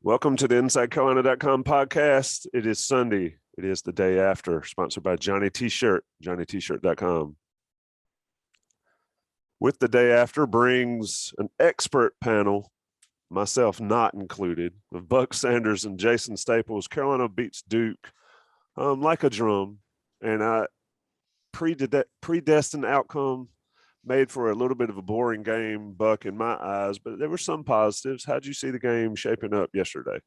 Welcome to the InsideCarolina.com podcast. It is Sunday. It is the day after, sponsored by Johnny T-Shirt, JohnnyT-Shirt.com. With the day after brings an expert panel, myself not included, of Buck Sanders and Jason Staples. Carolina beats Duke like a drum, and a predestined outcome made for a little bit of a boring game, Buck, in my eyes, but there were some positives. How'd you see the game shaping up yesterday?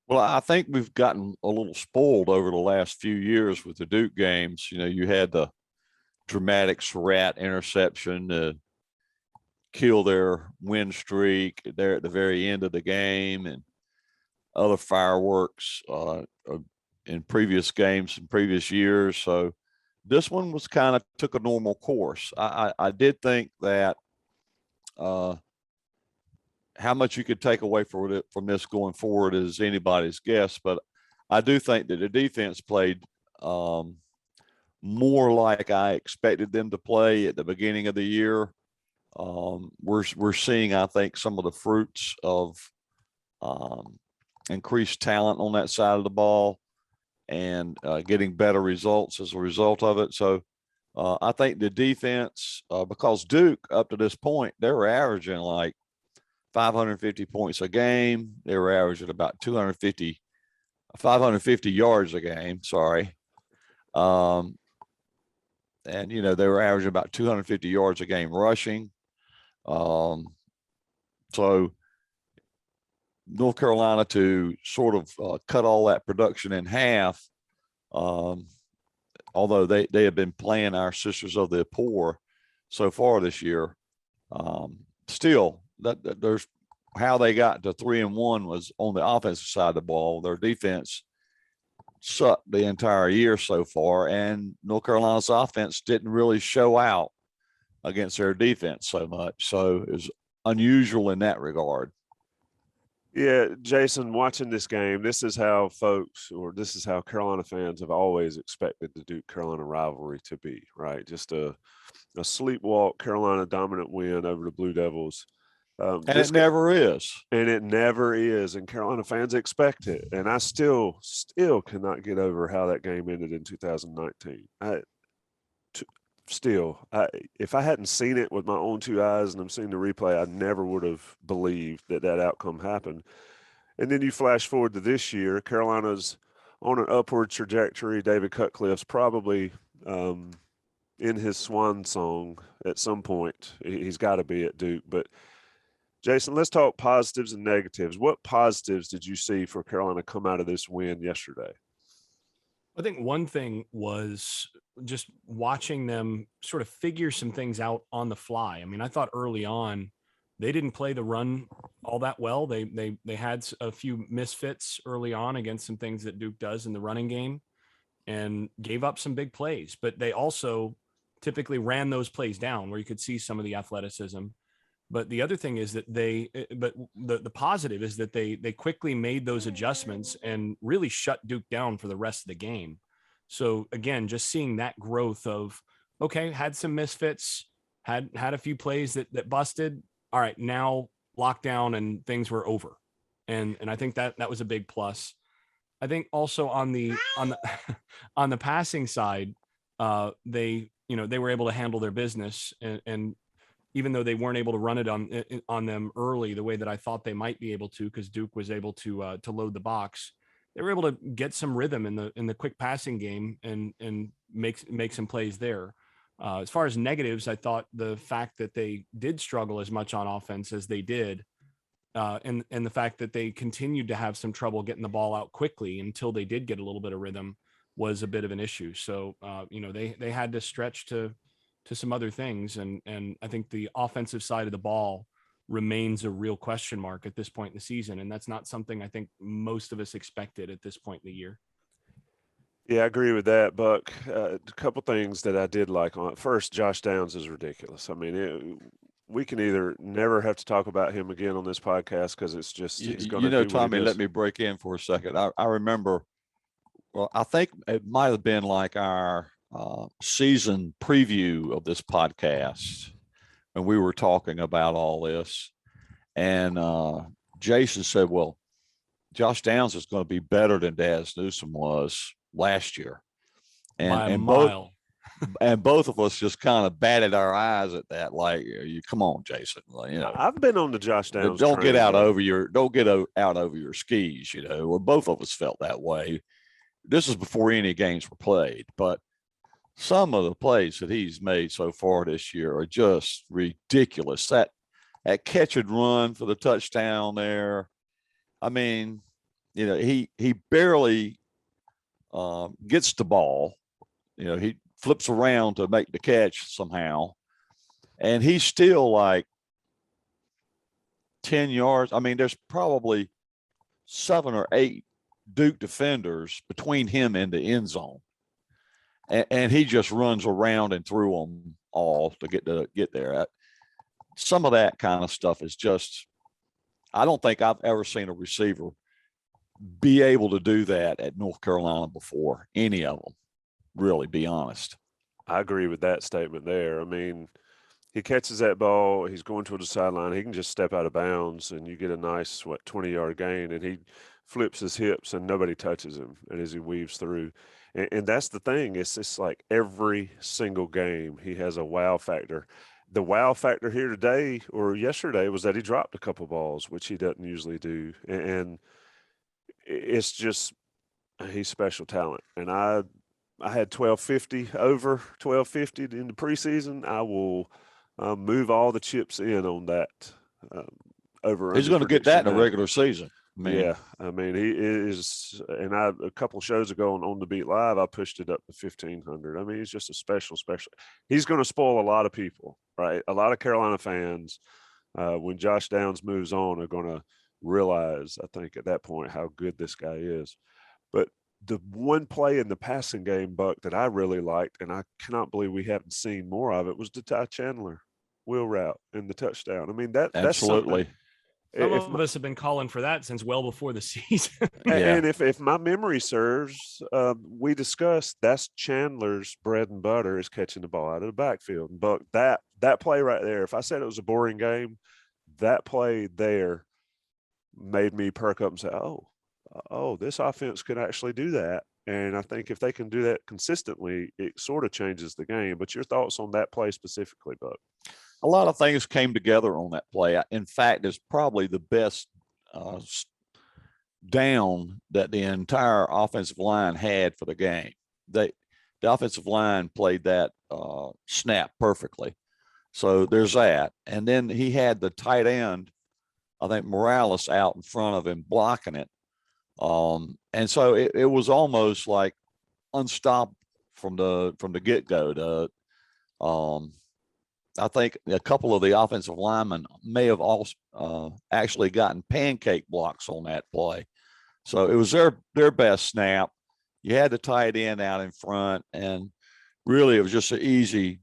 Well, I think we've gotten a little spoiled over the last few years with the Duke games. You know, you had the dramatic Surratt interception to kill their win streak there at the very end of the game, and other fireworks in previous games in previous years. So this one was kind of took a normal course. I did think that how much you could take away from this going forward is anybody's guess, but I do think that the defense played more like I expected them to play at the beginning of the year. We're seeing, I think, some of the fruits of increased talent on that side of the ball and getting better results as a result of it. So I think the defense, because Duke up to this point, they were averaging like 550 points a game. They were averaging about 550 yards a game. Sorry. And, you know, they were averaging about 250 yards a game rushing. So North Carolina to sort of cut all that production in half, although they have been playing our Sisters of the Poor so far this year. Still, that there's how they got to 3-1 was on the offensive side of the ball. Their defense sucked the entire year so far, and North Carolina's offense didn't really show out against their defense so much. So it was unusual in that regard. Yeah, Jason, watching this game, this is how Carolina fans have always expected the Duke-Carolina rivalry to be, right? Just a sleepwalk Carolina dominant win over the Blue Devils. And it never is. And it never is. And Carolina fans expect it. And I still cannot get over how that game ended in 2019. If I hadn't seen it with my own two eyes and I'm seeing the replay, I never would have believed that outcome happened. And then you flash forward to this year, Carolina's on an upward trajectory. David Cutcliffe's probably in his swan song at some point. He's got to be at Duke. But, Jason, let's talk positives and negatives. What positives did you see for Carolina come out of this win yesterday? I think one thing was just watching them sort of figure some things out on the fly. I mean, I thought early on they didn't play the run all that well. They had a few misfits early on against some things that Duke does in the running game and gave up some big plays, but they also typically ran those plays down where you could see some of the athleticism. But the other thing is that the positive is that they quickly made those adjustments and really shut Duke down for the rest of the game. So again, just seeing that growth of, okay, had some misfits, had a few plays that busted. All right, now lockdown and things were over. And I think that was a big plus. I think also on the on the passing side, they were able to handle their business and even though they weren't able to run it on them early the way that I thought they might be able to, because Duke was able to load the box, they were able to get some rhythm in the quick passing game and make some plays there. As far as negatives, I thought the fact that they did struggle as much on offense as they did, and the fact that they continued to have some trouble getting the ball out quickly until they did get a little bit of rhythm was a bit of an issue. So they had to stretch to some other things. And I think the offensive side of the ball remains a real question mark at this point in the season. And that's not something I think most of us expected at this point in the year. Yeah, I agree with that, Buck. A couple things that I did like on it. First, Josh Downs is ridiculous. I mean, we can either never have to talk about him again on this podcast because it's just he's going to do Tommy, let me break in for a second. I remember, well, I think it might have been like our season preview of this podcast, and we were talking about all this. And Jason said, well, Josh Downs is going to be better than Daz Newsome was last year. By a And mile. both of us just kind of batted our eyes at that. Like, you come on, Jason, I've been on the Josh Downs. don't get train, out though. over your skis. Well, both of us felt that way. This is before any games were played, but some of the plays that he's made so far this year are just ridiculous. That catch and run for the touchdown there. I mean, he barely gets the ball. He flips around to make the catch somehow, and he's still like 10 yards. I mean, there's probably 7 or 8 Duke defenders between him and the end zone. And he just runs around and through them all to get there. Some of that kind of stuff is just, I don't think I've ever seen a receiver be able to do that at North Carolina before, any of them, really, be honest. I agree with that statement there. I mean, he catches that ball, he's going toward the sideline, he can just step out of bounds and you get a nice, 20-yard gain, and he flips his hips and nobody touches him and as he weaves through. And that's the thing. It's just like every single game he has a wow factor. The wow factor here today or yesterday was that he dropped a couple balls, which he doesn't usually do. And it's just he's special talent. And I had 1250 over 1250 in the preseason. I will move all the chips in on that. Over He's going to get that in a regular season. Yeah, I mean he is, and a couple shows ago on the Beat Live, I pushed it up to 1,500. I mean he's just a special. He's going to spoil a lot of people, right? A lot of Carolina fans, when Josh Downs moves on, are going to realize, I think, at that point how good this guy is. But the one play in the passing game, Buck, that I really liked, and I cannot believe we haven't seen more of it, was the Ty Chandler wheel route and the touchdown. I mean that's absolutely. something. Some of us have been calling for that since well before the season. And if my memory serves, we discussed that's Chandler's bread and butter is catching the ball out of the backfield. But that play right there, if I said it was a boring game, that play there made me perk up and say, oh, this offense could actually do that. And I think if they can do that consistently, it sort of changes the game. But your thoughts on that play specifically, Buck? A lot of things came together on that play. In fact, it's probably the best down that the entire offensive line had for the game. The offensive line played that snap perfectly. So there's that. And then he had the tight end, I think Morales, out in front of him blocking it. And so it was almost like unstoppable from the get-go. I think a couple of the offensive linemen may have also actually gotten pancake blocks on that play. So it was their best snap. You had the tight end out in front, and really it was just an easy,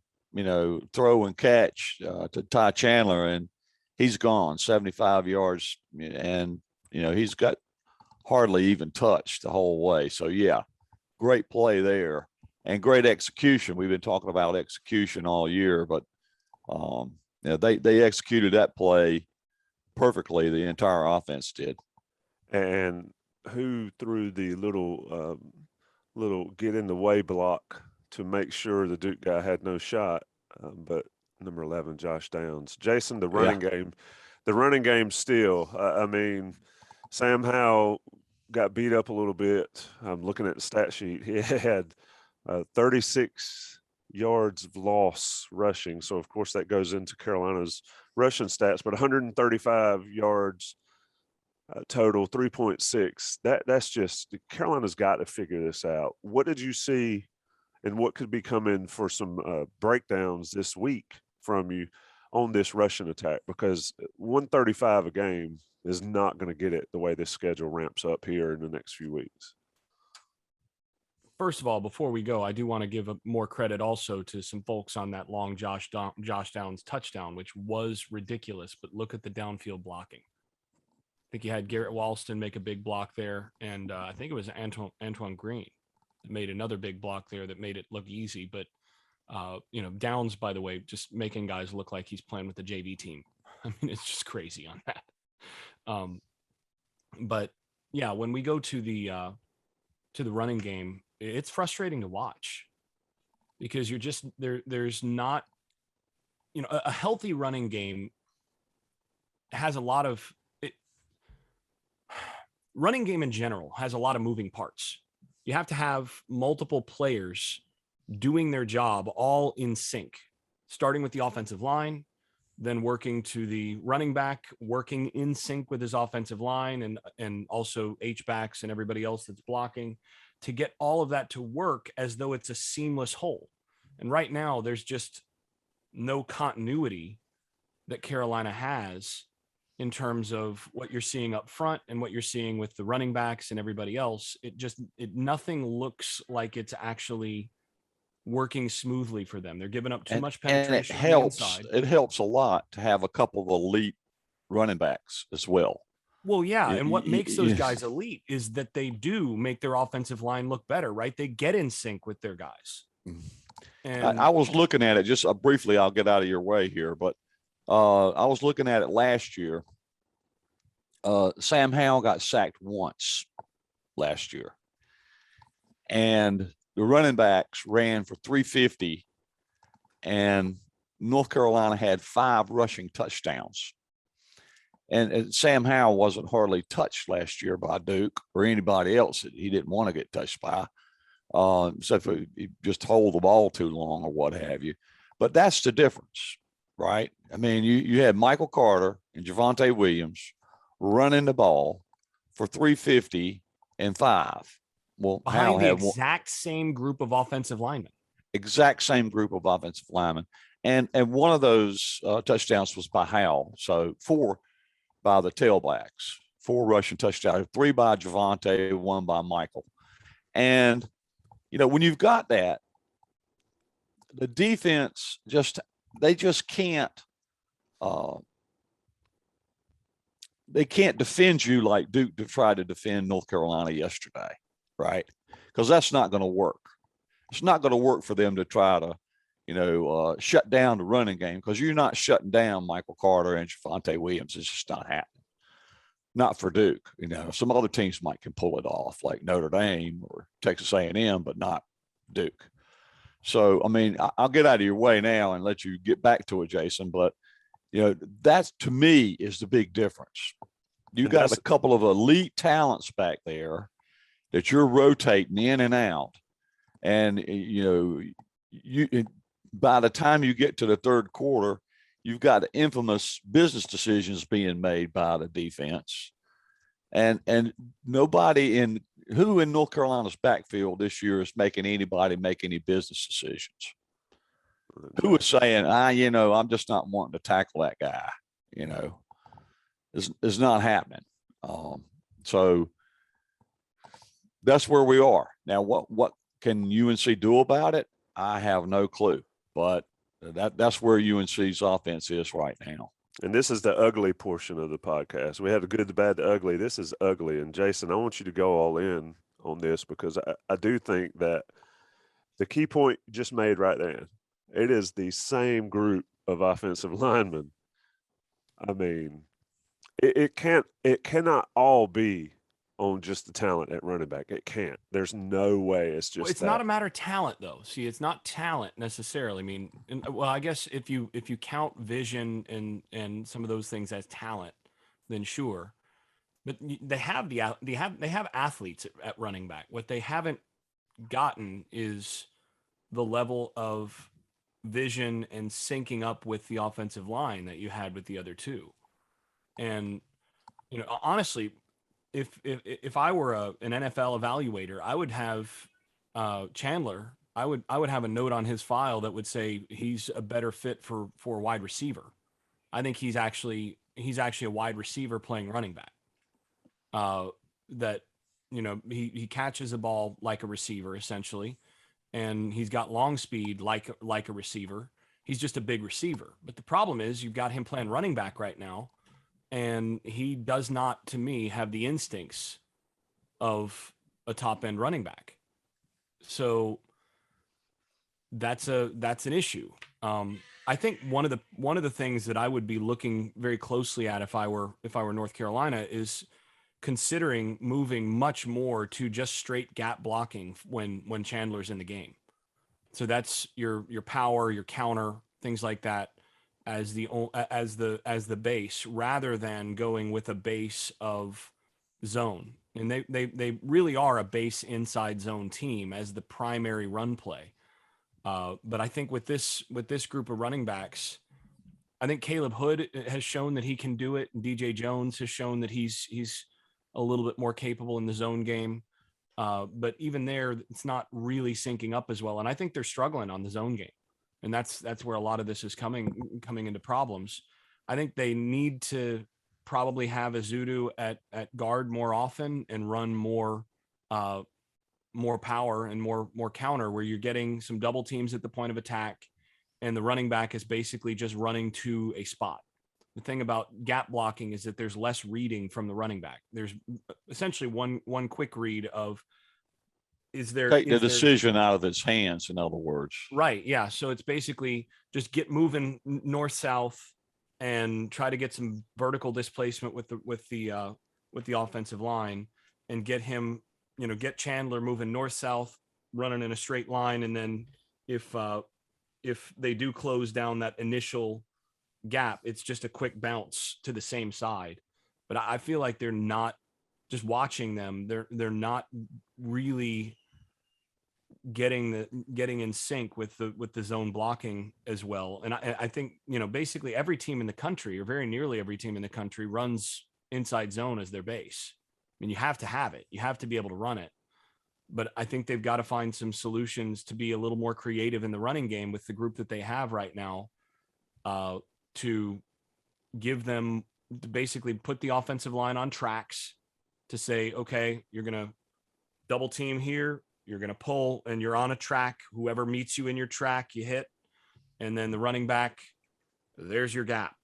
throw and catch to Ty Chandler, and he's gone 75 yards, and he's got hardly even touched the whole way. So yeah, great play there and great execution. We've been talking about execution all year, but they executed that play perfectly. The entire offense did. And who threw the little get in the way block to make sure the Duke guy had no shot? But number 11, Josh Downs. Jason, the running game still. I mean, Sam Howell got beat up a little bit. I'm looking at the stat sheet. He had 36 yards of loss rushing. So, of course, that goes into Carolina's rushing stats, but 135 yards total, 3.6. That's just – Carolina's got to figure this out. What did you see and what could be coming for some breakdowns this week from you on this rushing attack? Because 135 a game is not going to get it the way this schedule ramps up here in the next few weeks. First of all, before we go, I do want to give more credit also to some folks on that long Josh Downs touchdown, which was ridiculous. But look at the downfield blocking. I think you had Garrett Walston make a big block there, and I think it was Antoine Green that made another big block there that made it look easy. But Downs, by the way, just making guys look like he's playing with the JV team. I mean, it's just crazy on that. But yeah, when we go to the running game, it's frustrating to watch because you're just there. There's not, a healthy running game has a lot of it, running game in general has a lot of moving parts. You have to have multiple players doing their job all in sync, starting with the offensive line, then working to the running back, working in sync with his offensive line and also H backs and everybody else that's blocking, to get all of that to work as though it's a seamless whole. And right now there's just no continuity that Carolina has in terms of what you're seeing up front and what you're seeing with the running backs and everybody else. Nothing looks like it's actually working smoothly for them. They're giving up too much penetration on the inside. It helps a lot to have a couple of elite running backs as well. Well, yeah. And what makes those guys elite is that they do make their offensive line look better, right? They get in sync with their guys. And I was looking at it just briefly. I'll get out of your way here, but I was looking at it last year. Sam Howell got sacked once last year, and the running backs ran for 350, and North Carolina had 5 rushing touchdowns. And Sam Howell wasn't hardly touched last year by Duke or anybody else that he didn't want to get touched by. So if he just hold the ball too long or what have you. But that's the difference, right? I mean, you had Michael Carter and Javonte Williams running the ball for 350 and 5. Well, behind the exact same group of offensive linemen. Exact same group of offensive linemen. And one of those touchdowns was by Howell. So 4 by the tailbacks, 4 rushing touchdowns, 3 by Javonte, 1 by Michael. And, when you've got that, the defense they can't defend you like Duke tried to defend North Carolina yesterday, right? Because that's not going to work. It's not going to work for them to try to, shut down the running game, because you're not shutting down Michael Carter and Javonte Williams. It's just not happening. Not for Duke. Some other teams can pull it off, like Notre Dame or Texas A&M, but not Duke. So, I mean, I'll get out of your way now and let you get back to it, Jason. But, that to me is the big difference. You got a couple of elite talents back there that you're rotating in and out. And, by the time you get to the third quarter, you've got the infamous business decisions being made by the defense. And nobody in North Carolina's backfield this year is making anybody make any business decisions. Who is saying, I'm just not wanting to tackle that guy, it's not happening. So that's where we are. Now, what can UNC do about it? I have no clue, but that's where UNC's offense is right now. And this is the ugly portion of the podcast. We have the good, the bad, the ugly. This is ugly. And Jason, I want you to go all in on this, because I do think that the key point you just made right there, it is the same group of offensive linemen. I mean, it cannot all be on just the talent at running back. It can't. There's no way. It's just it's not a matter of talent, though. See, it's not talent necessarily. I mean, I guess if you count vision and some of those things as talent, then sure. But they have athletes at running back. What they haven't gotten is the level of vision and syncing up with the offensive line that you had with the other two. And honestly, if I were an NFL evaluator, I would have Chandler. I would have a note on his file that would say he's a better fit for a wide receiver. I think he's actually a wide receiver playing running back. That he catches the ball like a receiver essentially, and he's got long speed like a receiver. He's just a big receiver. But the problem is you've got him playing running back right now, and he does not, to me, have the instincts of a top end running back. So that's an issue. I think one of the things that I would be looking very closely at if I were North Carolina is considering moving much more to just straight gap blocking when Chandler's in the game. So that's your power, your counter, things like that as the base, rather than going with a base of zone. And they really are a base inside zone team as the primary run play. But I think with this group of running backs, I think Caleb Hood has shown that he can do it. And DJ Jones has shown that he's a little bit more capable in the zone game. But even there, it's not really syncing up as well. And I think they're struggling on the zone game. And that's where a lot of this is coming into problems. I think they need to probably have Azudu at guard more often and run more power and more counter, where you're getting some double teams at the point of attack, and the running back is basically just running to a spot. The thing about gap blocking is that there's less reading from the running back. There's essentially one quick read of, Take the decision out of its hands, in other words. Right. Yeah. So it's basically just get moving north south and try to get some vertical displacement with the offensive line, and get him, get Chandler moving north south, running in a straight line, and then if they do close down that initial gap, it's just a quick bounce to the same side. But I feel like they're not, just watching them, they're not really getting in sync with the zone blocking as well. And I think, basically every team in the country, or very nearly every team in the country, runs inside zone as their base. I mean, you have to have it. You have to be able to run it. But I think they've got to find some solutions to be a little more creative in the running game with the group that they have right now, to give them, to basically put the offensive line on tracks to say, okay, you're going to double team here, you're going to pull, and you're on a track. Whoever meets you in your track, you hit. And then the running back, there's your gap.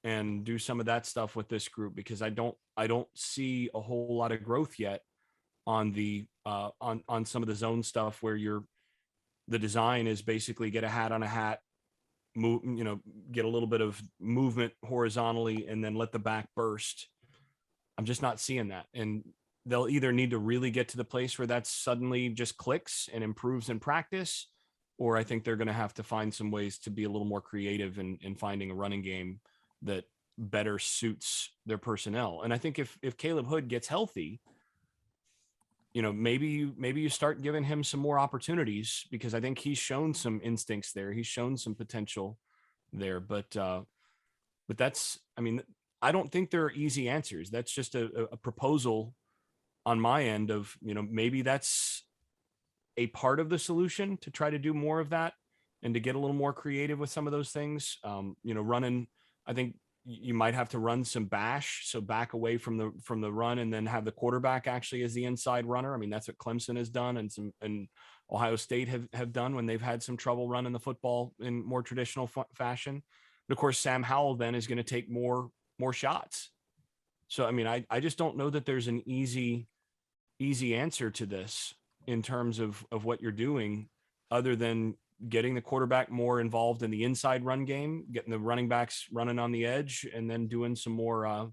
And do some of that stuff with this group, because I don't see a whole lot of growth yet on the on some of the zone stuff, where the design is basically get a hat on a hat, move, get a little bit of movement horizontally, and then let the back burst. I'm just not seeing that. And they'll either need to really get to the place where that suddenly just clicks and improves in practice, or I think they're going to have to find some ways to be a little more creative in finding a running game that better suits their personnel. And I think if Caleb Hood gets healthy, maybe you start giving him some more opportunities, because I think he's shown some instincts there. He's shown some potential there, but that's, I don't think there are easy answers. That's just a proposal on my end of, maybe that's a part of the solution, to try to do more of that and to get a little more creative with some of those things. Running, I think you might have to run some bash, so back away from the run, and then have the quarterback actually as the inside runner. I mean, that's what Clemson has done, and Ohio State have done when they've had some trouble running the football in more traditional fashion. But of course, Sam Howell then is going to take more shots. So, I just don't know that there's an easy answer to this in terms of what you're doing, other than getting the quarterback more involved in the inside run game, getting the running backs running on the edge, and then doing some more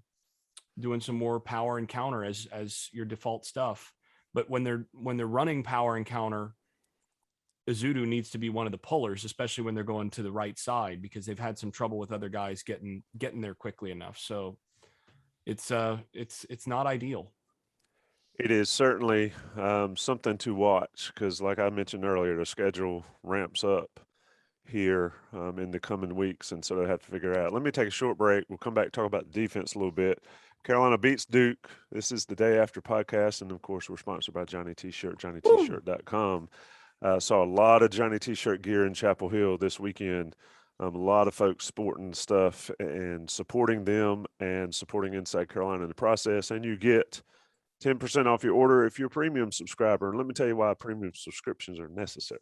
power and counter as your default stuff. But when they're running power and counter, Azudu needs to be one of the pullers, especially when they're going to the right side, because they've had some trouble with other guys getting there quickly enough. So it's not ideal. It is certainly something to watch, because, like I mentioned earlier, the schedule ramps up here in the coming weeks, and so they have to figure out. Let me take a short break. We'll come back and talk about defense a little bit. Carolina beats Duke. This is the Day After podcast, and of course, we're sponsored by Johnny T-Shirt, JohnnyT-Shirt.com. Saw a lot of Johnny T-Shirt gear in Chapel Hill this weekend. A lot of folks sporting stuff and supporting them and supporting Inside Carolina in the process, and you get 10% off your order if you're a premium subscriber. And let me tell you why premium subscriptions are necessary.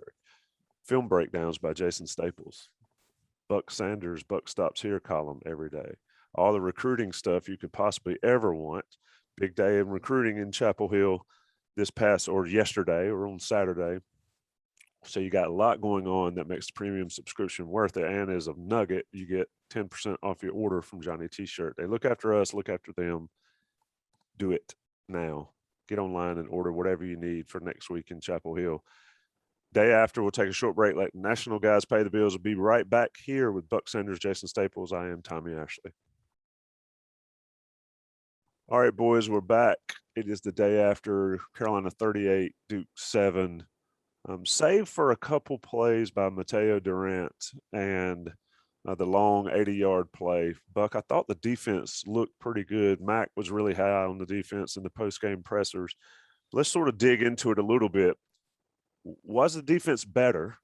Film breakdowns by Jason Staples, Buck Sanders' Buck Stops Here column every day. All the recruiting stuff you could possibly ever want. Big day in recruiting in Chapel Hill yesterday or on Saturday. So you got a lot going on that makes the premium subscription worth it. And as a nugget, you get 10% off your order from Johnny T-Shirt. They look after us, look after them. Do it. now. Get online and order whatever you need for next week in Chapel Hill. Day after, we'll take a short break. Let national guys pay the bills. We'll be right back here with Buck Sanders, Jason Staples. I am Tommy Ashley. All right, boys, we're back. It is the day after. Carolina 38, Duke 7. Save for a couple plays by Mateo Durant and the long 80-yard play. Buck, I thought the defense looked pretty good. Mack was really high on the defense in the post-game pressers. Let's sort of dig into it a little bit. Was the defense better,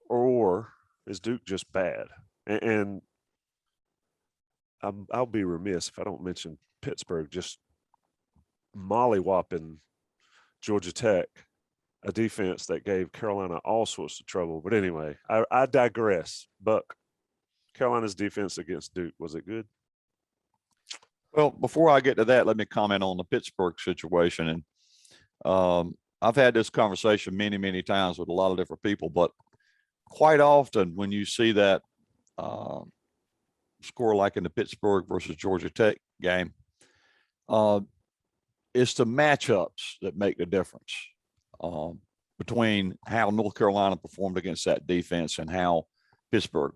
or is Duke just bad? And I'll be remiss if I don't mention Pittsburgh just mollywhopping Georgia Tech, a defense that gave Carolina all sorts of trouble. But anyway, I digress. Buck, Carolina's defense against Duke, was it good? Well, before I get to that, let me comment on the Pittsburgh situation. And I've had this conversation many, many times with a lot of different people, but quite often when you see that score like in the Pittsburgh versus Georgia Tech game, it's the matchups that make the difference between how North Carolina performed against that defense and how Pittsburgh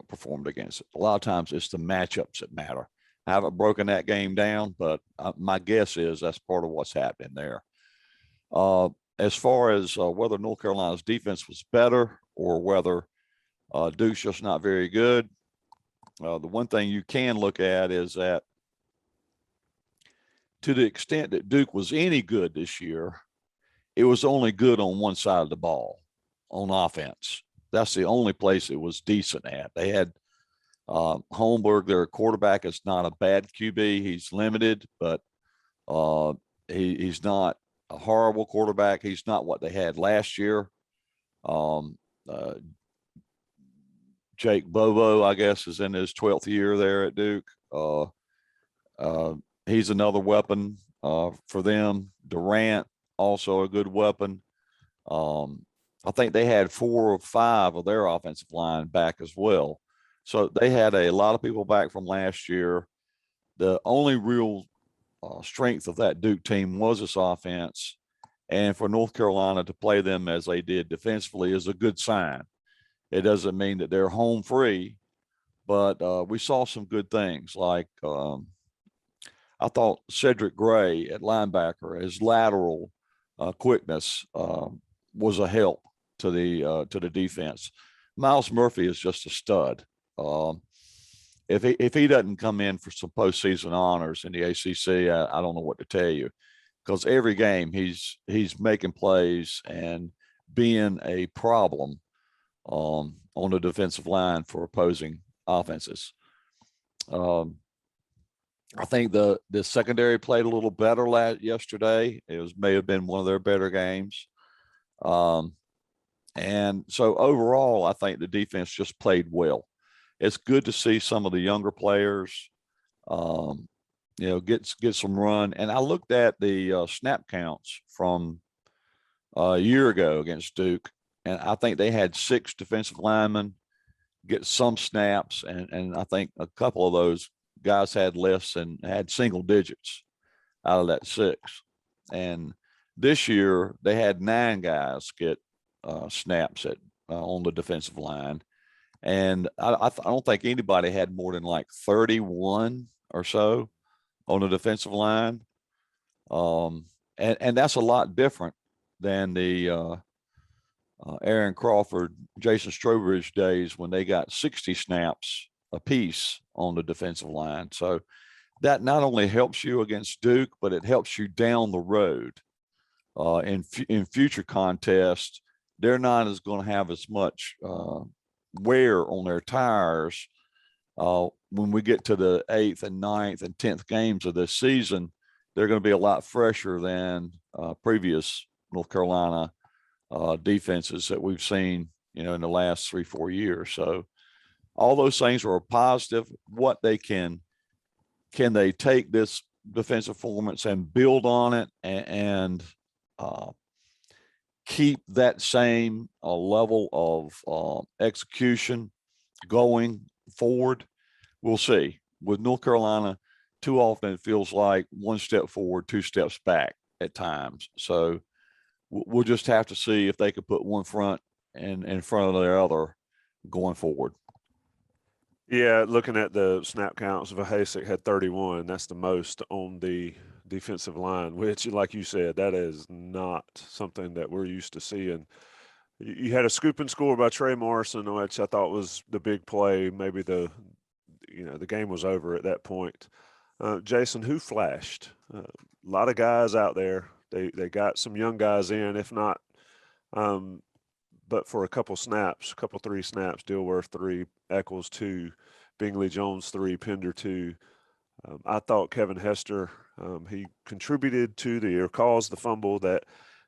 performed against it. A lot of times it's the matchups that matter. I haven't broken that game down, but my guess is that's part of what's happening there. As far as whether North Carolina's defense was better or whether Duke's just not very good, the one thing you can look at is that to the extent that Duke was any good this year, it was only good on one side of the ball on offense. That's the only place it was decent at. They had Holmberg, their quarterback, is not a bad QB. He's limited, but he's not a horrible quarterback. He's not what they had last year. Jake Bobo, I guess, is in his 12th year there at Duke. He's another weapon for them. Durant, also a good weapon. I think they had 4 or 5 of their offensive line back as well. So they had a lot of people back from last year. The only real strength of that Duke team was this offense. And for North Carolina to play them as they did defensively is a good sign. It doesn't mean that they're home free, but we saw some good things. Like I thought Cedric Gray at linebacker, his lateral quickness was a help to the defense. Miles Murphy is just a stud. If he doesn't come in for some postseason honors in the ACC, I don't know what to tell you, because every game he's making plays and being a problem on the defensive line for opposing offenses. I think the secondary played a little better yesterday. It may have been one of their better games. And so overall, I think the defense just played well. It's good to see some of the younger players, get some run. And I looked at the snap counts from a year ago against Duke, and I think they had 6 defensive linemen get some snaps, and I think a couple of those guys had less and had single digits out of that 6. And this year they had 9 guys get snaps on the defensive line. And I don't think anybody had more than like 31 or so on the defensive line. And that's a lot different than the Aaron Crawford, Jason Strowbridge days when they got 60 snaps apiece on the defensive line. So that not only helps you against Duke, but it helps you down the road in future contests. They're not going to have as much wear on their tires when we get to the 8th and 9th and 10th games of this season. They're going to be a lot fresher than previous North Carolina defenses that we've seen, in the last 3-4 years. So all those things are positive. What can they take this defensive performance and build on it and keep that same level of execution going forward? We'll see. With North Carolina too often it feels like one step forward, two steps back at times. So we'll just have to see if they could put one front and in front of the other going forward. Yeah, looking at the snap counts, Vahasek had 31. That's the most on the defensive line, which, like you said, that is not something that we're used to seeing. You had a scoop and score by Trey Morrison, which I thought was the big play. Maybe the game was over at that point. Jason, who flashed? A lot of guys out there. They got some young guys in, if not, but for a couple snaps, three snaps, Dilworth 3, Eccles 2, Bingley Jones 3, Pender 2. I thought Kevin Hester, he contributed to or caused the fumble that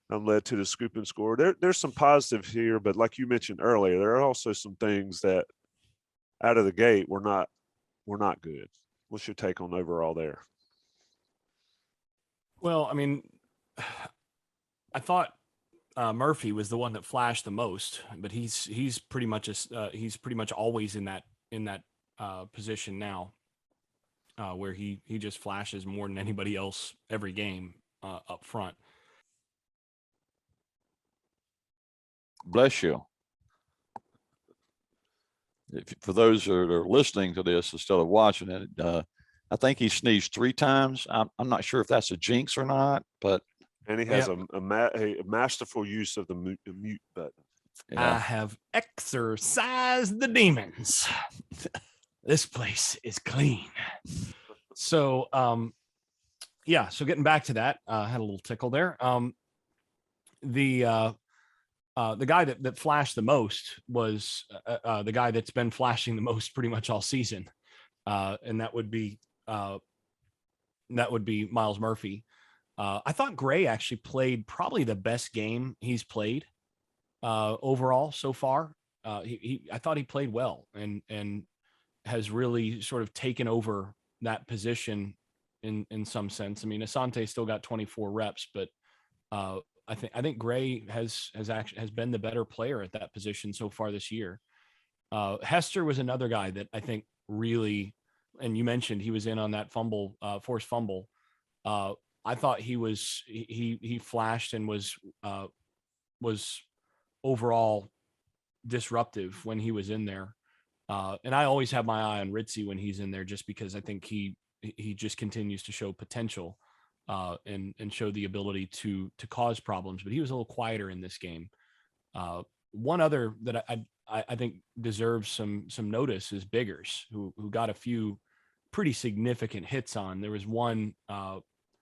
led to the scoop and score. There's some positives here, but like you mentioned earlier, there are also some things that out of the gate were not good. What's your take on overall there? Well, I mean, I thought Murphy was the one that flashed the most, but he's pretty much always in that position now, where he just flashes more than anybody else every game up front. Bless you. For those that are listening to this instead of watching it, I think he sneezed 3 times. I'm not sure if that's a jinx or not, but and he has a masterful use of the mute button. Yeah. I have exorcised the demons. This place is clean. So, so getting back to that, had a little tickle there. The guy that flashed the most was the guy that's been flashing the most pretty much all season, and that would be Miles Murphy. I thought Gray actually played probably the best game he's played overall so far. I thought he played well and has really sort of taken over that position in some sense. I mean, Asante still got 24 reps, but I think Gray has been the better player at that position so far this year. Hester was another guy that I think really, and you mentioned he was in on that forced fumble. I thought he flashed and was overall disruptive when he was in there. And I always have my eye on Ritzy when he's in there, just because I think he just continues to show potential and show the ability to cause problems. But he was a little quieter in this game. One other that I think deserves some notice is Biggers, who got a few pretty significant hits on. There was one.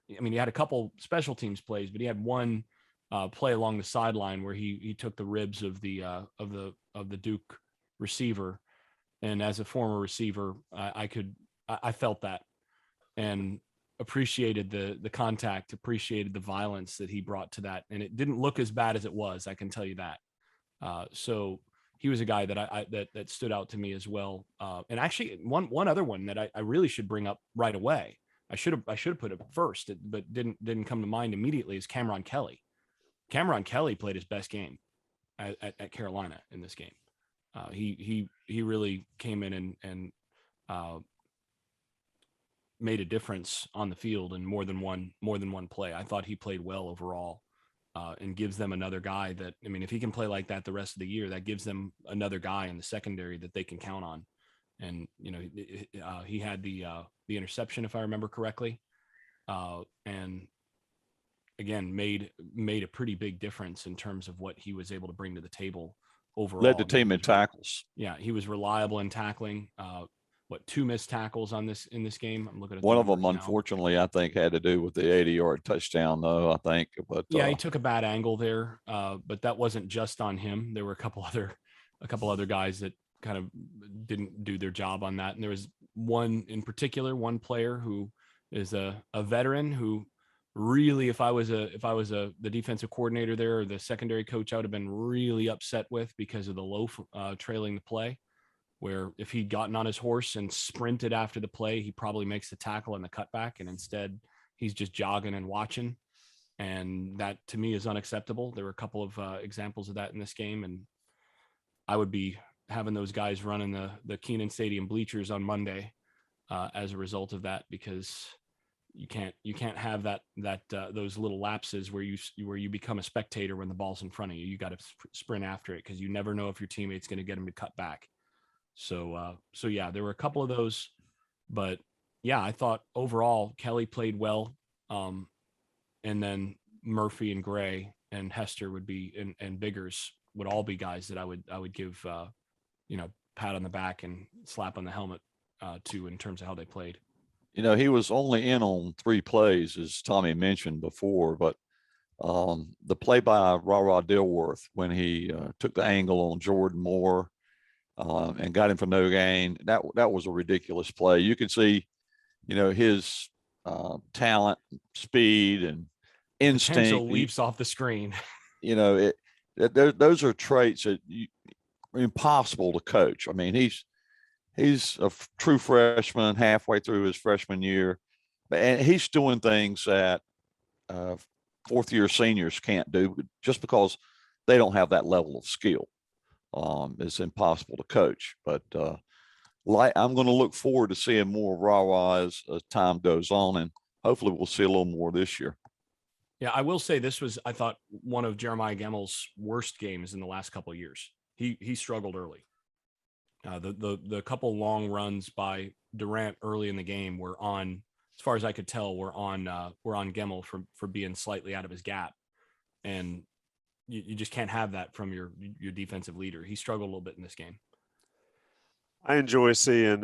He had a couple special teams plays, but he had one play along the sideline where he took the ribs of the Duke receiver. And as a former receiver, I felt that and appreciated the contact, appreciated the violence that he brought to that. And it didn't look as bad as it was, I can tell you that. So he was a guy that that stood out to me as well. And actually one other one that I really should bring up right away. I should have put it first, but didn't come to mind immediately, is Cameron Kelly. Cameron Kelly played his best game at Carolina in this game. He really came in and made a difference on the field in more than one play. I thought he played well overall, and gives them another guy that, if he can play like that the rest of the year, that gives them another guy in the secondary that they can count on. And he had the interception, if I remember correctly, and again made a pretty big difference in terms of what he was able to bring to the table overall. Led the team in tackles. Yeah, he was reliable in tackling. 2 missed tackles in this game? I'm looking at one of them. Unfortunately, I think had to do with the 80-yard touchdown, though. I think, but yeah, he took a bad angle there, but that wasn't just on him. There were a couple other guys that kind of didn't do their job on that, and there was one in particular, one player who is a veteran who really, if I was the defensive coordinator there or the secondary coach, I would have been really upset with, because of the low trailing the play, where if he'd gotten on his horse and sprinted after the play, he probably makes the tackle and the cutback, and instead he's just jogging and watching. And that to me is unacceptable. There were a couple of examples of that in this game, and I would be having those guys running the Kenan Stadium bleachers on Monday as a result of that, because you can't have those little lapses where you become a spectator when the ball's in front of you. You got to sprint after it, because you never know if your teammate's going to get him to cut back. So yeah, there were a couple of those, but yeah, I thought overall Kelly played well. And then Murphy and Gray and Hester would be, and Biggers would all be guys that I would give, pat on the back and slap on the helmet to, in terms of how they played. He was only in on 3 plays, as Tommy mentioned before, but the play by Ra Dilworth when he took the angle on Jordan Moore and got him for no gain, that was a ridiculous play. You could see, his talent, speed, and instinct. Potential leaps off the screen. Those are traits that are impossible to coach. I mean, he's a true freshman, halfway through his freshman year, and he's doing things that fourth-year seniors can't do just because they don't have that level of skill. It's impossible to coach. But I'm going to look forward to seeing more Ra as time goes on, and hopefully we'll see a little more this year. Yeah, I will say this was, I thought, one of Jeremiah Gemmel's worst games in the last couple of years. He struggled early. The couple long runs by Durant early in the game were on, as far as I could tell, were on Gemmel for being slightly out of his gap, and you just can't have that from your defensive leader. He struggled a little bit in this game. I enjoy seeing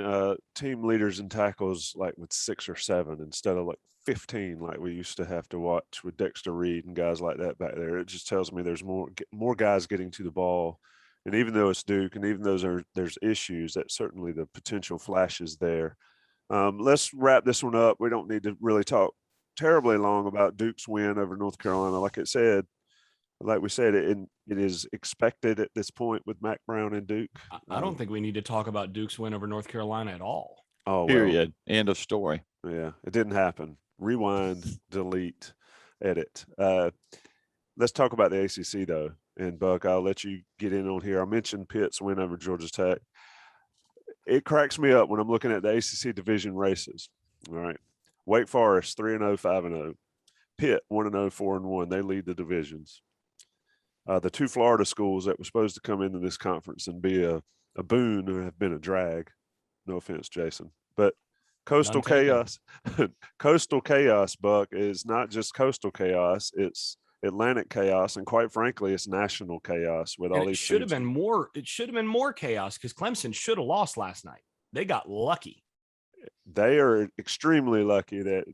team leaders and tackles like with 6 or 7 instead of like 15 like we used to have to watch with Dexter Reed and guys like that back there. It just tells me there's more guys getting to the ball. And even though it's Duke, and even though there's issues, that certainly the potential flashes there. Let's wrap this one up. We don't need to really talk terribly long about Duke's win over North Carolina. Like we said, it is expected at this point with Mack Brown and Duke. I don't think we need to talk about Duke's win over North Carolina at all. Oh, period. Well, end of story. Yeah, it didn't happen. Rewind, delete, edit. Let's talk about the ACC though. And Buck, I'll let you get in on here. I mentioned Pitt's win over Georgia Tech. It cracks me up when I'm looking at the ACC division races. All right, Wake Forest 3-0, 5-0. Pitt 1-0, 4-1. They lead the divisions. The 2 Florida schools that were supposed to come into this conference and be a boon have been a drag. No offense, Jason, but Coastal Chaos, Coastal Chaos, Buck, is not just Coastal Chaos. It's Atlantic chaos, and quite frankly, it's national chaos with all these. It should have been more chaos, because Clemson should have lost last night. They got lucky. They are extremely lucky that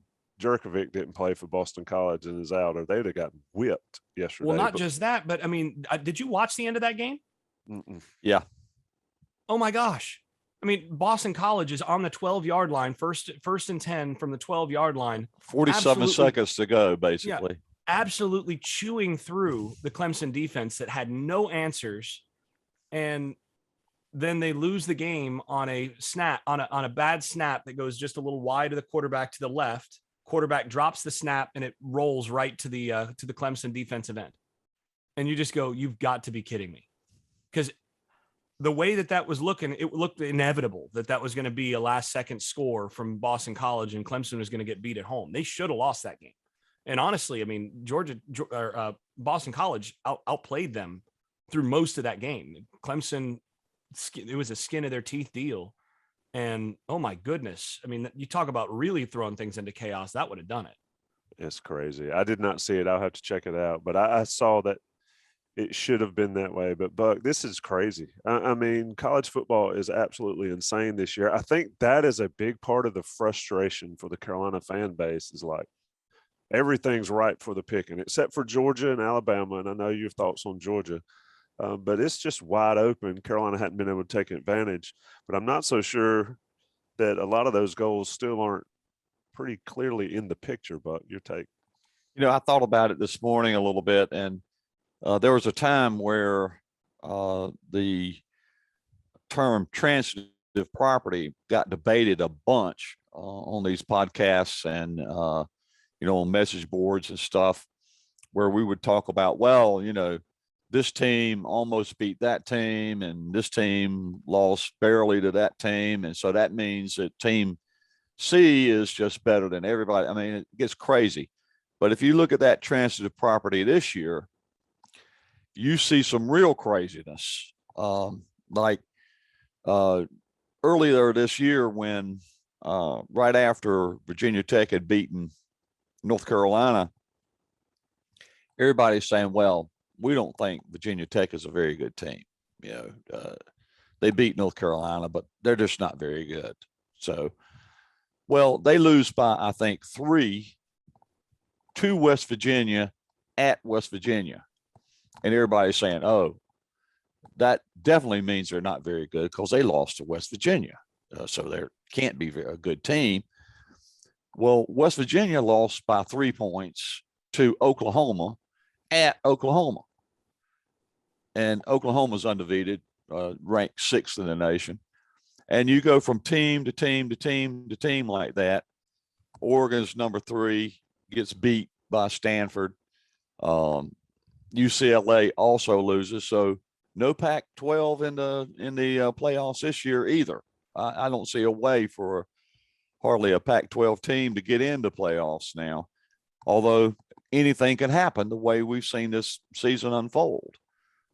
Jerkovic didn't play for Boston College and is out, or they'd have gotten whipped yesterday. Well, not just that, but I mean, did you watch the end of that game? Yeah. Oh my gosh. I mean, Boston College is on the 12-yard line, first and 10 from the 12-yard line. 47 seconds to go, basically. Yeah, absolutely chewing through the Clemson defense that had no answers. And then they lose the game on a snap, on a bad snap that goes just a little wide of the quarterback to the left. Quarterback drops the snap and it rolls right to the Clemson defensive end. And you just go, you've got to be kidding me. Because the way that was looking, it looked inevitable that was going to be a last-second score from Boston College and Clemson was going to get beat at home. They should have lost that game. And honestly, I mean, Boston College outplayed them through most of that game. Clemson, it was a skin of their teeth deal. And oh my goodness, I mean, you talk about really throwing things into chaos. That would have done it. It's crazy. I did not see it. I'll have to check it out. But I saw that it should have been that way. But Buck, this is crazy. I mean, college football is absolutely insane this year. I think that is a big part of the frustration for the Carolina fan base, is like everything's ripe for the picking, except for Georgia and Alabama. And I know your thoughts on Georgia. But it's just wide open. Carolina hadn't been able to take advantage. But I'm not so sure that a lot of those goals still aren't pretty clearly in the picture. Buck, your take? I thought about it this morning a little bit, and there was a time where the term transitive property got debated a bunch on these podcasts and, on message boards and stuff, where we would talk about, well, this team almost beat that team and this team lost barely to that team. And so that means that team C is just better than everybody. I mean, it gets crazy. But if you look at that transitive property this year, you see some real craziness. Like earlier this year when right after Virginia Tech had beaten North Carolina, everybody's saying, well, we don't think Virginia Tech is a very good team. They beat North Carolina, but they're just not very good. So, well, they lose by, I think, 3 to West Virginia at West Virginia. And everybody's saying, oh, that definitely means they're not very good because they lost to West Virginia. So there can't be a good team. Well, West Virginia lost by 3 points to Oklahoma at Oklahoma. And Oklahoma's undefeated, ranked 6th in the nation. And you go from team to team to team to team like that. Oregon's number 3, gets beat by Stanford. UCLA also loses. So no Pac-12 in the playoffs this year either. I don't see a way for hardly a Pac-12 team to get into playoffs now, although anything can happen the way we've seen this season unfold.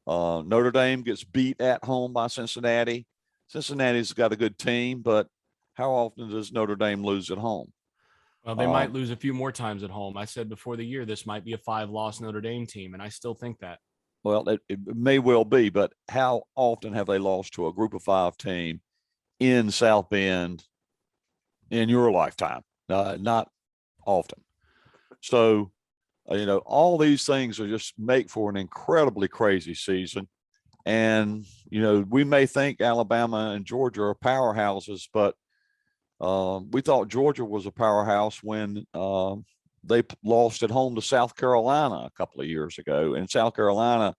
Notre Dame gets beat at home by Cincinnati. Cincinnati's got a good team, but how often does Notre Dame lose at home? Well, they might lose a few more times at home. I said before the year, this might be a 5-loss Notre Dame team, and I still think that. Well, it may well be, but how often have they lost to a group of 5 team in South Bend in your lifetime? Not often. So, all these things are just make for an incredibly crazy season. And, we may think Alabama and Georgia are powerhouses, but we thought Georgia was a powerhouse when they lost at home to South Carolina a couple of years ago. And South Carolina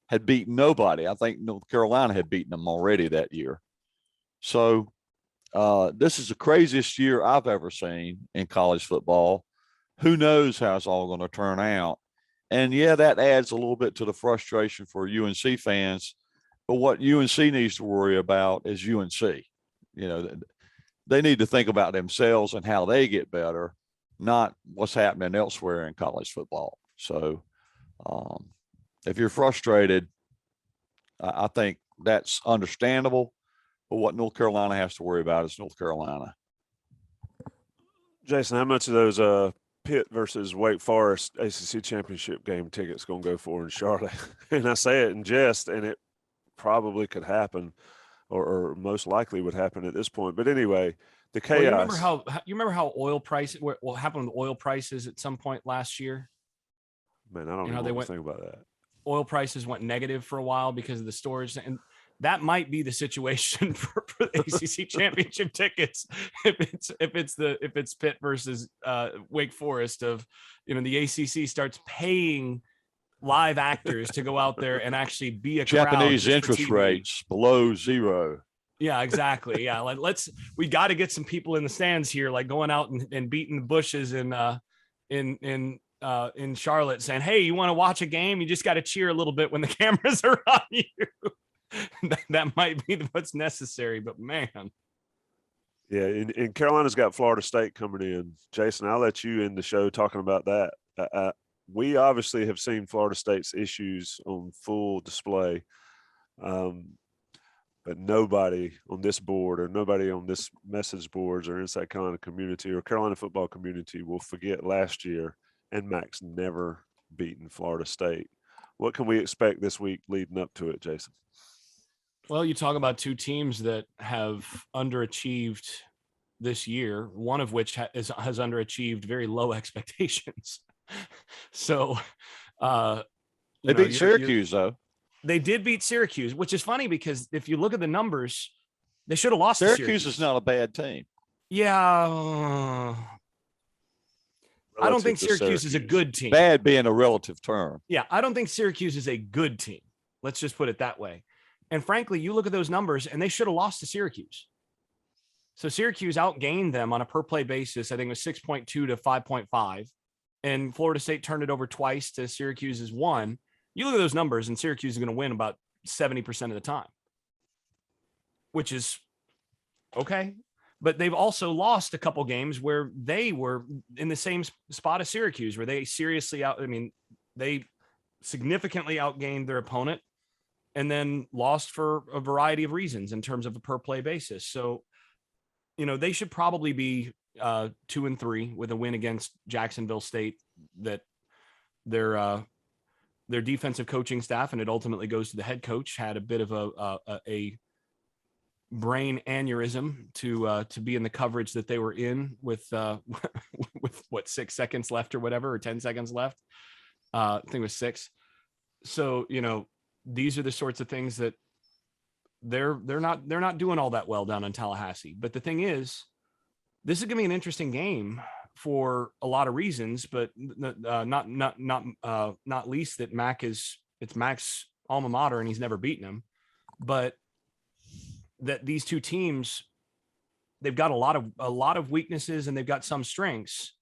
had beaten nobody. I think North Carolina had beaten them already that year. So this is the craziest year I've ever seen in college football. Who knows how it's all going to turn out? And yeah, that adds a little bit to the frustration for UNC fans. But what UNC needs to worry about is UNC. They need to think about themselves and how they get better, not what's happening elsewhere in college football. So if you're frustrated, I think that's understandable. But what North Carolina has to worry about is North Carolina. Jason, how much of those Pitt versus Wake Forest ACC championship game tickets going to go for in Charlotte? And I say it in jest, and it probably could happen, or most likely would happen at this point. But anyway, the chaos. Well, you remember how oil prices? What happened with oil prices at some point last year? Man, I don't know what to think about that. Oil prices went negative for a while because of the storage, and that might be the situation for the ACC championship tickets. If it's Pitt versus Wake Forest, of the ACC starts paying live actors to go out there and actually be a Japanese interest rates below 0. Yeah, exactly. Yeah, like we got to get some people in the stands here, like going out and beating the bushes in Charlotte, saying, "Hey, you want to watch a game? You just got to cheer a little bit when the cameras are on you." That might be what's necessary, but man. Yeah, and Carolina's got Florida State coming in. Jason, I'll let you end the show talking about that. We obviously have seen Florida State's issues on full display, but nobody on this board or nobody on this message boards or Inside Carolina community or Carolina football community will forget last year and Mack's never beaten Florida State. What can we expect this week leading up to it, Jason? Well, you talk about 2 teams that have underachieved this year, one of which has underachieved very low expectations. So they beat Syracuse, though. They did beat Syracuse, which is funny because if you look at the numbers, they should have lost. Syracuse is not a bad team. Yeah. I don't think Syracuse is a good team. Bad being a relative term. Yeah, I don't think Syracuse is a good team. Let's just put it that way. And frankly, you look at those numbers and they should have lost to Syracuse. So Syracuse outgained them on a per play basis. I think it was 6.2 to 5.5. And Florida State turned it over twice to Syracuse's 1. You look at those numbers and Syracuse is going to win about 70% of the time, which is okay. but they've also lost a couple games where they were in the same spot as Syracuse, where they they significantly outgained their opponent and then lost for a variety of reasons in terms of a per play basis. So, they should probably be 2-3 with a win against Jacksonville State. That their defensive coaching staff, and it ultimately goes to the head coach, had a bit of a brain aneurysm to be in the coverage that they were in with with what, 6 seconds left or whatever, or 10 seconds left. I think it was 6. So, these are the sorts of things that they're not doing all that well down in Tallahassee. But the thing is, this is going to be an interesting game for a lot of reasons, but not least that it's Mack's alma mater and he's never beaten him. But that these two teams, they've got a lot of weaknesses and they've got some strengths,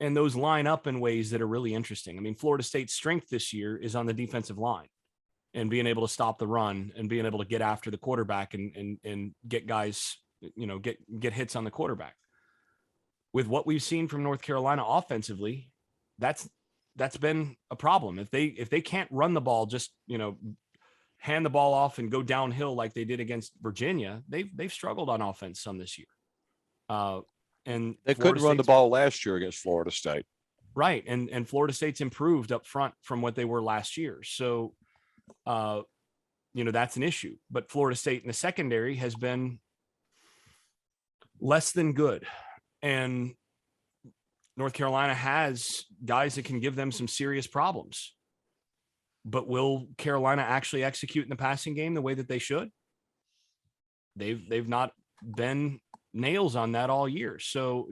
and those line up in ways that are really interesting. I mean, Florida State's strength this year is on the defensive line and being able to stop the run and being able to get after the quarterback and get guys, get hits on the quarterback. With what we've seen from North Carolina offensively, that's been a problem. If they can't run the ball, just, hand the ball off and go downhill like they did against Virginia, they've struggled on offense some this year. And they couldn't run the ball last year against Florida State. Right. And Florida State's improved up front from what they were last year. So, that's an issue. But Florida State in the secondary has been less than good. And North Carolina has guys that can give them some serious problems. But will Carolina actually execute in the passing game the way that they should? They've not been nails on that all year. So,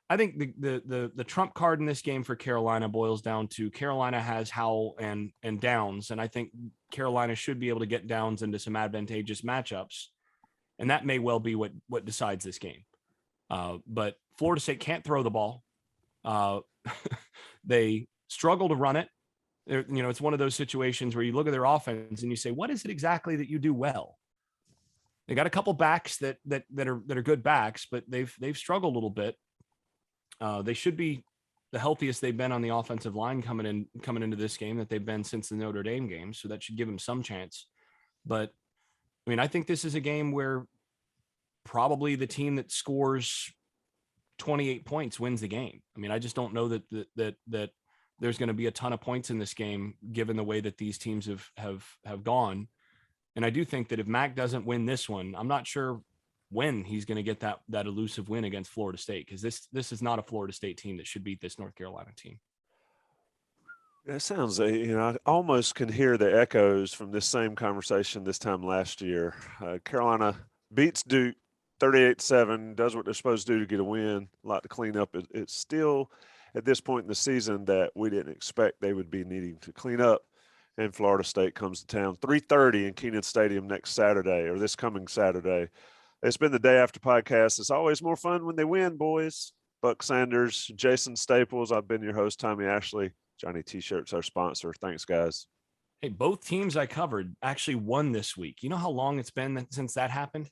I think the trump card in this game for Carolina boils down to Carolina has Howell and Downs. And I think Carolina should be able to get Downs into some advantageous matchups. And that may well be what decides this game. But Florida State can't throw the ball. They struggle to run it. It's one of those situations where you look at their offense and you say, what is it exactly that you do well? They got a couple backs that are good backs, but they've struggled a little bit. They should be the healthiest they've been on the offensive line coming into this game that they've been since the Notre Dame game. So that should give them some chance. But I think this is a game where probably the team that scores 28 points wins the game. I just don't know that there's going to be a ton of points in this game, given the way that these teams have gone. And I do think that if Mack doesn't win this one, I'm not sure when he's going to get that elusive win against Florida State, because this is not a Florida State team that should beat this North Carolina team. That sounds, I almost can hear the echoes from this same conversation this time last year. Carolina beats Duke 38-7, does what they're supposed to do to get a win, a lot to clean up. It's still at this point in the season that we didn't expect they would be needing to clean up. And Florida State comes to town 3:30 in Kenan Stadium next Saturday, or this coming Saturday. It's been the Day After podcast. It's always more fun when they win, boys. Buck Sanders, Jason Staples. I've been your host, Tommy Ashley. Johnny T-Shirts, our sponsor. Thanks, guys. Hey, both teams I covered actually won this week. You know how long it's been since that happened?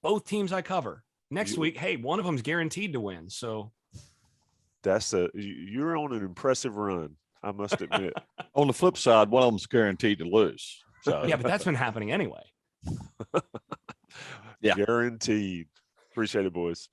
Both teams I cover. Next week, hey, one of them's guaranteed to win. So you're on an impressive run, I must admit. On the flip side, one of them's guaranteed to lose. So yeah, but that's been happening anyway. Yeah. Guaranteed. Appreciate it, boys.